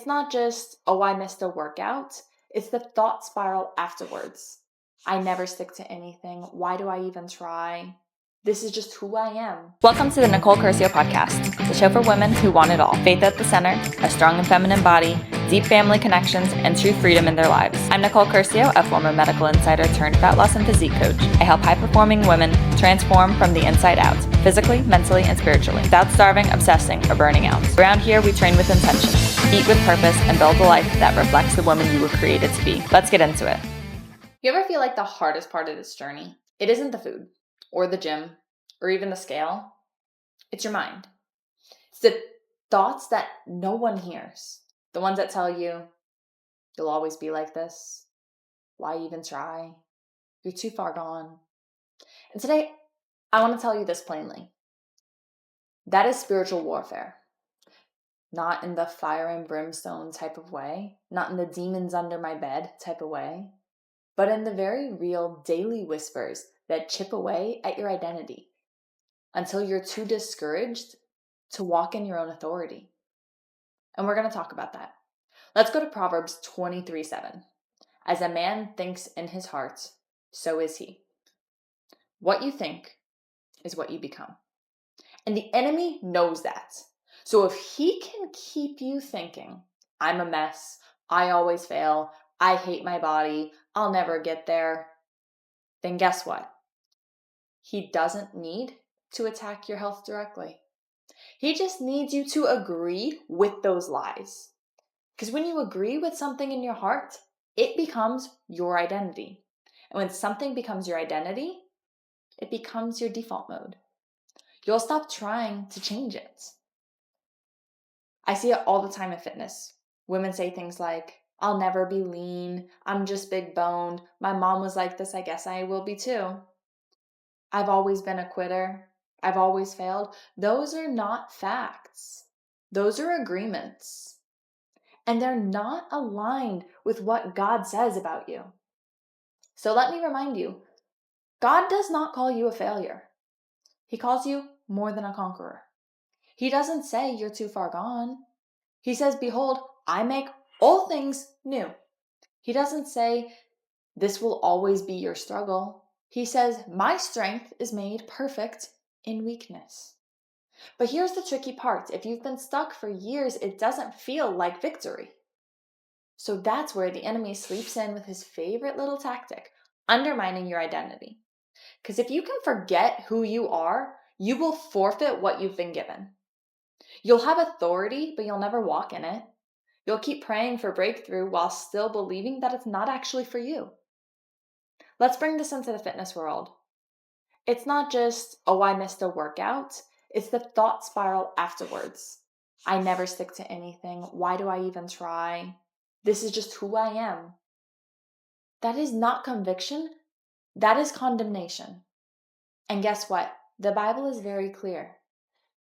It's not just, oh, I missed a workout. It's the thought spiral afterwards. I never stick to anything. Why do I even try? This is just who I am. Welcome to the Nicole Curcio podcast, the show for women who want it all. Faith at the center, a strong and feminine body, deep family connections, and true freedom in their lives. I'm Nicole Curcio, a former medical insider turned fat loss and physique coach. I help high-performing women transform from the inside out, physically, mentally, and spiritually, without starving, obsessing, or burning out. Around here, we train with intention, eat with purpose, and build a life that reflects the woman you were created to be. Let's get into it. You ever feel like the hardest part of this journey? It isn't the food, or the gym, or even the scale. It's your mind. It's the thoughts that no one hears. The ones that tell you, you'll always be like this. Why even try? You're too far gone. And today, I want to tell you this plainly. That is spiritual warfare. Not in the fire and brimstone type of way, not in the demons under my bed type of way, but in the very real daily whispers that chip away at your identity until you're too discouraged to walk in your own authority. And we're going to talk about that. Let's go to Proverbs 23:7. As a man thinks in his heart, so is he. What you think is what you become. And the enemy knows that. So if he can keep you thinking, I'm a mess, I always fail, I hate my body, I'll never get there, then guess what? He doesn't need to attack your health directly. He just needs you to agree with those lies. Because when you agree with something in your heart, it becomes your identity. And when something becomes your identity, it becomes your default mode. You'll stop trying to change it. I see it all the time in fitness. Women say things like, I'll never be lean, I'm just big boned, my mom was like this, I guess I will be too. I've always been a quitter, I've always failed. Those are not facts. Those are agreements. And they're not aligned with what God says about you. So let me remind you, God does not call you a failure. He calls you more than a conqueror. He doesn't say you're too far gone. He says, behold, I make all things new. He doesn't say this will always be your struggle. He says, my strength is made perfect in weakness. But here's the tricky part. If you've been stuck for years, it doesn't feel like victory. So that's where the enemy sleeps in with his favorite little tactic, undermining your identity. Because if you can forget who you are, you will forfeit what you've been given. You'll have authority, but you'll never walk in it. You'll keep praying for breakthrough while still believing that it's not actually for you. Let's bring this into the fitness world. It's not just, oh, I missed a workout. It's the thought spiral afterwards. I never stick to anything. Why do I even try? This is just who I am. That is not conviction. That is condemnation. And guess what? The Bible is very clear.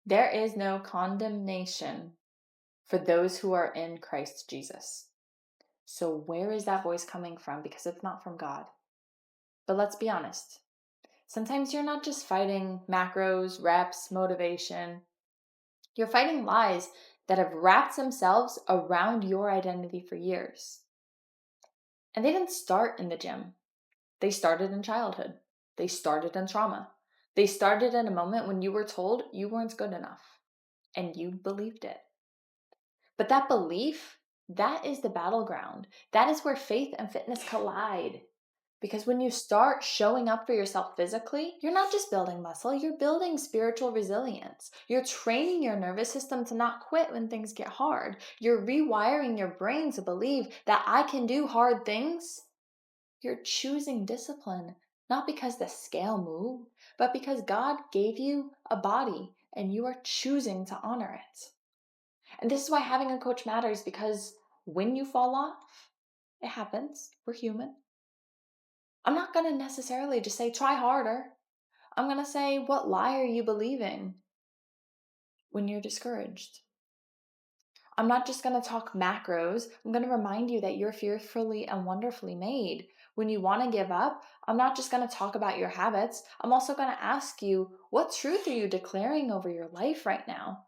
There is no condemnation for those who are in Christ Jesus. So where is that voice coming from? Because it's not from God. But let's be honest. Sometimes you're not just fighting macros, reps, motivation. You're fighting lies that have wrapped themselves around your identity for years. And they didn't start in the gym. They started in childhood. They started in trauma. They started in a moment when you were told you weren't good enough. And you believed it. But that belief, that is the battleground. That is where faith and fitness collide. Because when you start showing up for yourself physically, you're not just building muscle, you're building spiritual resilience. You're training your nervous system to not quit when things get hard. You're rewiring your brain to believe that I can do hard things. You're choosing discipline, not because the scale moved, but because God gave you a body and you are choosing to honor it. And this is why having a coach matters, because when you fall off, it happens. We're human. I'm not going to necessarily just say, try harder. I'm going to say, what lie are you believing when you're discouraged? I'm not just going to talk macros. I'm going to remind you that you're fearfully and wonderfully made. When you want to give up, I'm not just going to talk about your habits. I'm also going to ask you, what truth are you declaring over your life right now?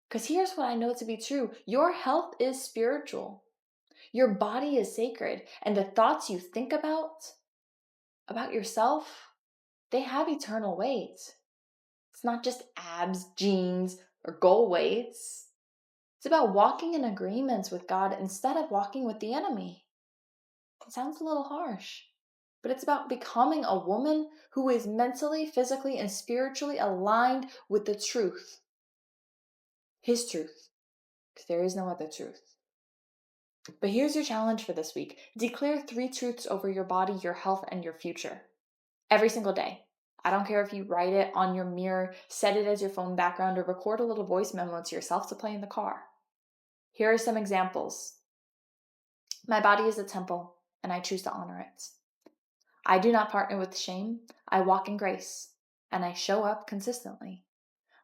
Because here's what I know to be true. Your health is spiritual. Your body is sacred. And the thoughts you think about yourself, they have eternal weight. It's not just abs, jeans, or goal weights. It's about walking in agreements with God instead of walking with the enemy. It sounds a little harsh, but it's about becoming a woman who is mentally, physically, and spiritually aligned with the truth. His truth, because there is no other truth. But here's your challenge for this week. Declare 3 truths over your body, your health, and your future. Every single day. I don't care if you write it on your mirror, set it as your phone background, or record a little voice memo to yourself to play in the car. Here are some examples. My body is a temple, and I choose to honor it. I do not partner with shame. I walk in grace, and I show up consistently.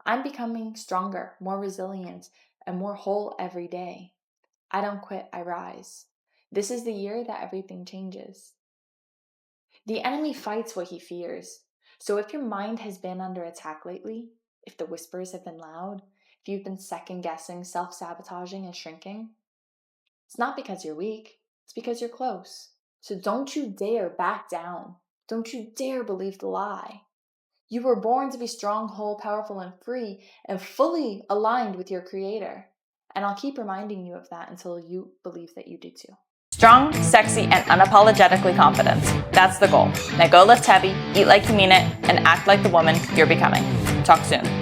I'm becoming stronger, more resilient, and more whole every day. I don't quit, I rise. This is the year that everything changes. The enemy fights what he fears. So if your mind has been under attack lately, if the whispers have been loud, if you've been second-guessing, self-sabotaging, and shrinking, it's not because you're weak, it's because you're close. So don't you dare back down. Don't you dare believe the lie. You were born to be strong, whole, powerful, and free, and fully aligned with your Creator. And I'll keep reminding you of that until you believe that you do too. Strong, sexy, and unapologetically confident. That's the goal. Now go lift heavy, eat like you mean it, and act like the woman you're becoming. Talk soon.